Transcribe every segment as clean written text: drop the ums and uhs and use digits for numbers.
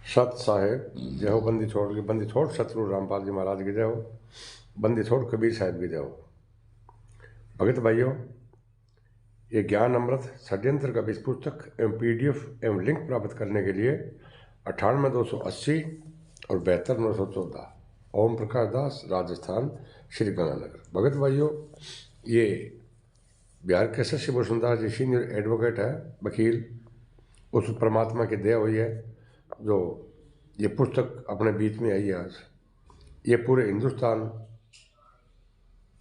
सत साहेब जय हो। बंदी छोड़ सतगुरु रामपाल जी महाराज की जय हो। बंदी छोड़ कबीर साहब की जय हो। भगत भाइयों, ये ज्ञान अमृत षड्यंत्र का इस पुस्तक एवं पीडीएफ एवं लिंक प्राप्त करने के लिए 98 280 और 72 914 ओम प्रकाश दास, राजस्थान, श्री गंगानगर। भगत भाइयों, ये बिहार के शशि वसुंधरा जी सीनियर एडवोकेट है, वकील। उस परमात्मा की दया हुई है जो ये पुस्तक अपने बीच में आई है आज। ये पूरे हिंदुस्तान,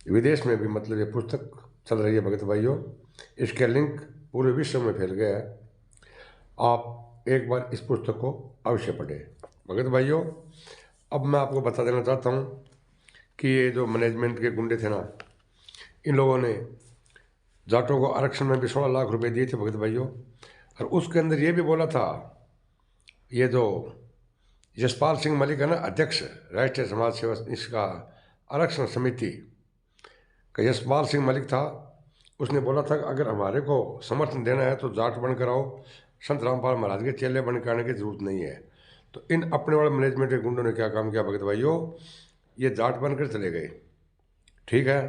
विदेश में भी मतलब ये पुस्तक चल रही है। भगत भाइयों, इसके लिंक पूरे विश्व में फैल गया है। आप एक बार इस पुस्तक को अवश्य पढ़ें। भगत भाइयों, अब मैं आपको बता देना चाहता हूँ कि ये जो मैनेजमेंट के गुंडे थे ना, इन लोगों ने जाटों को आरक्षण में भी 16 लाख रुपए दिए थे भगत भाइयों। और उसके अंदर ये भी बोला था, ये जो यशपाल सिंह मलिक है ना, अध्यक्ष राष्ट्रीय समाज सेवा इसका आरक्षण समिति का यशपाल सिंह मलिक था, उसने बोला था कि अगर हमारे को समर्थन देना है तो जाट बनकर आओ, संत रामपाल महाराज के चेले बनकर आने की जरूरत नहीं है। तो इन अपने वाले मैनेजमेंट के गुंडों ने क्या काम किया भगत भाइयों, ये जाट बनकर चले गए, ठीक है।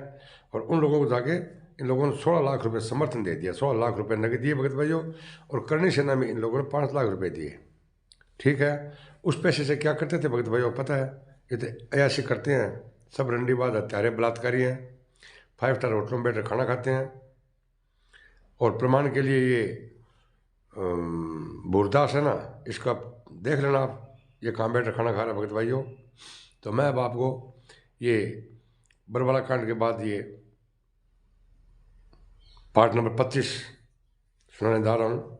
और उन लोगों को जाके इन लोगों ने 16 लाख रुपए समर्थन दे दिया। 16 लाख रुपए नगद दिए भगत भाइयों, और करणी सेना में इन लोगों ने 5 लाख रुपए दिए, ठीक है। उस पैसे से क्या करते थे भगत भाइयों पता है? ये तो अयाशी करते हैं, सब रंडीबाज हत्यारे बलात्कारी हैं, 5 स्टार होटलों में बैठकर खाना खाते हैं। और प्रमाण के लिए ये भूरदास है ना, इसका देख लेना आप, ये कहाँ बैठकर खाना खा रहा है भगत भाइयों। तो मैं अब आपको ये बरवाला कांड के बाद ये पार्ट नंबर 25 सुनाने जा रहा हूँ।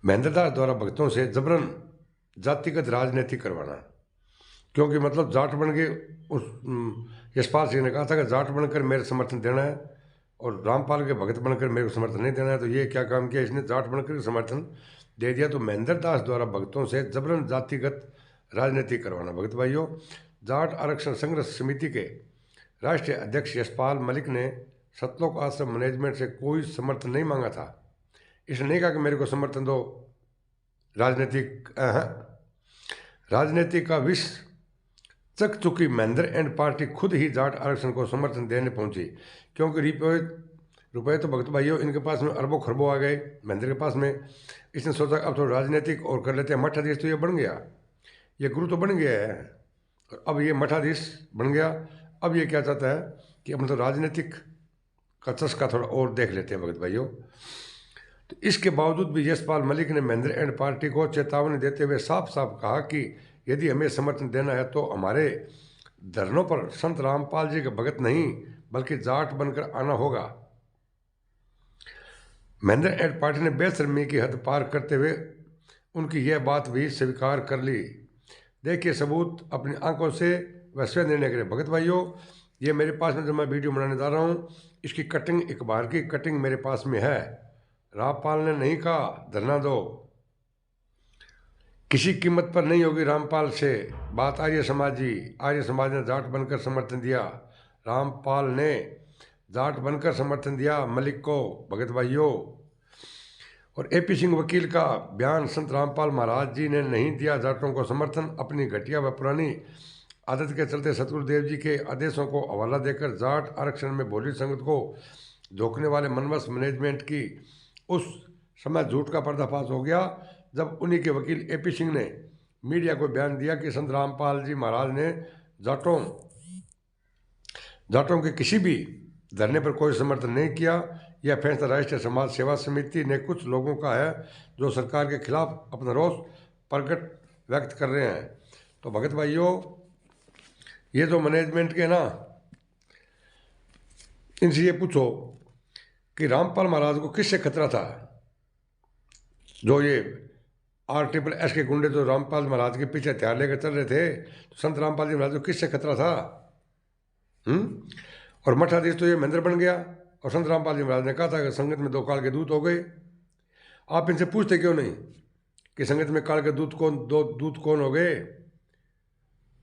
महेंद्र दास द्वारा भक्तों से जबरन जातिगत राजनीति करवाना, क्योंकि मतलब जाट बन के उस यशपाल सिंह ने कहा था कि जाट बनकर मेरे समर्थन देना है और रामपाल के भगत बनकर मेरे को समर्थन नहीं देना है। तो ये क्या काम किया इसने, जाट बनकर समर्थन दे दिया। तो महेंद्र दास द्वारा भक्तों से जबरन जातिगत राजनीति करवाना। भगत भाइयों, जाट आरक्षण संघर्ष समिति के राष्ट्रीय अध्यक्ष यशपाल मलिक ने सतलोक आश्रम मैनेजमेंट से कोई समर्थन नहीं मांगा था। इसने नहीं कहा कि मेरे को समर्थन दो, राजनीतिक का विष चक चुकी महेंद्र एंड पार्टी खुद ही जाट आरक्षण को समर्थन देने पहुंची, क्योंकि रुपये तो भगत भाइयों इनके पास में अरबों खरबों आ गए महेंद्र के पास में। इसने सोचा अब तो राजनीतिक और कर लेते हैं, मठाधीश तो ये बन गया, ये गुरु तो बन गया है, और अब ये मठाधीश बन गया। अब ये क्या चाहता है कि अब तो राजनीतिक का चस्का थोड़ा और देख लेते हैं भगत भाइयों। तो इसके बावजूद भी यशपाल मलिक ने महेंद्र एंड पार्टी को चेतावनी देते हुए साफ साफ कहा कि यदि हमें समर्थन देना है तो हमारे धरनों पर संत रामपाल जी के भगत नहीं बल्कि जाट बनकर आना होगा। महेंद्र एंड पार्टी ने बेशर्मी की हद पार करते हुए उनकी यह बात भी स्वीकार कर ली। देखिए सबूत अपनी आंखों से व स्वयं निर्णय करें। भगत भाइयों, ये मेरे पास में जो मैं वीडियो बनाने जा रहा हूँ, इसकी कटिंग अखबार की कटिंग मेरे पास में है। रामपाल ने नहीं कहा धरना दो, किसी कीमत पर नहीं होगी रामपाल से बात। आर्य समाज ने जाट बनकर समर्थन दिया, रामपाल ने जाट बनकर समर्थन दिया मलिक को। भगत भाइयों, और एपी सिंह वकील का बयान, संत रामपाल महाराज जी ने नहीं दिया जाटों को समर्थन। अपनी घटिया व पुरानी आदत के चलते सतगुरुदेव जी के आदेशों को हवाला देकर जाट आरक्षण में भोली संगत को धोखने वाले मनवस मैनेजमेंट की उस समय झूठ का पर्दाफाश हो गया जब उन्हीं के वकील एपी सिंह ने मीडिया को बयान दिया कि संत रामपाल जी महाराज ने जाटों के किसी भी धरने पर कोई समर्थन नहीं किया। यह फैसला राष्ट्रीय समाज सेवा समिति ने कुछ लोगों का है जो सरकार के खिलाफ अपना रोष प्रकट व्यक्त कर रहे हैं। तो भगत भाइयों, ये जो मैनेजमेंट के ना, इनसे ये पूछो कि रामपाल महाराज को किससे खतरा था? जो ये RSS के गुंडे जो रामपाल महाराज के पीछे हथियार लेकर चल रहे थे, तो संत रामपाल जी महाराज को किससे खतरा था? और मठाधीश तो ये महेंद्र बन गया, और संत रामपाल जी महाराज ने कहा था कि संगत में 2 काल के दूत हो गए। आप इनसे पूछते क्यों नहीं कि संगत में काल के दूत कौन हो गए,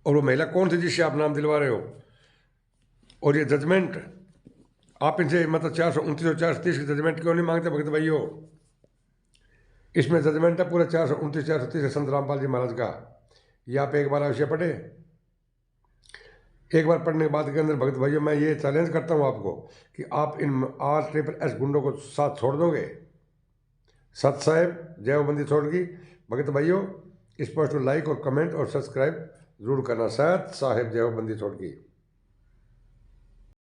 और वो महिला कौन थी जिससे आप नाम दिलवा रहे हो? और ये जजमेंट आप इनसे मतलब 429 और 430 की जजमेंट क्यों नहीं मांगते भगत भाइयों? इसमें जजमेंट है पूरे 429 430 संत रामपाल जी महाराज का। ये आप एक बार अवश्य पढ़े। एक बार पढ़ने के बाद के अंदर भगत भाइयों मैं ये चैलेंज करता हूँ आपको कि आप इन RSS गुंडों को साथ छोड़ दोगे। सत साहेब जयबंदी छोड़ की भगत भाइयों, इस पोस्ट को लाइक और कमेंट और सब्सक्राइब जरूर करना। सत साहेब जयबंदी छोड़ की।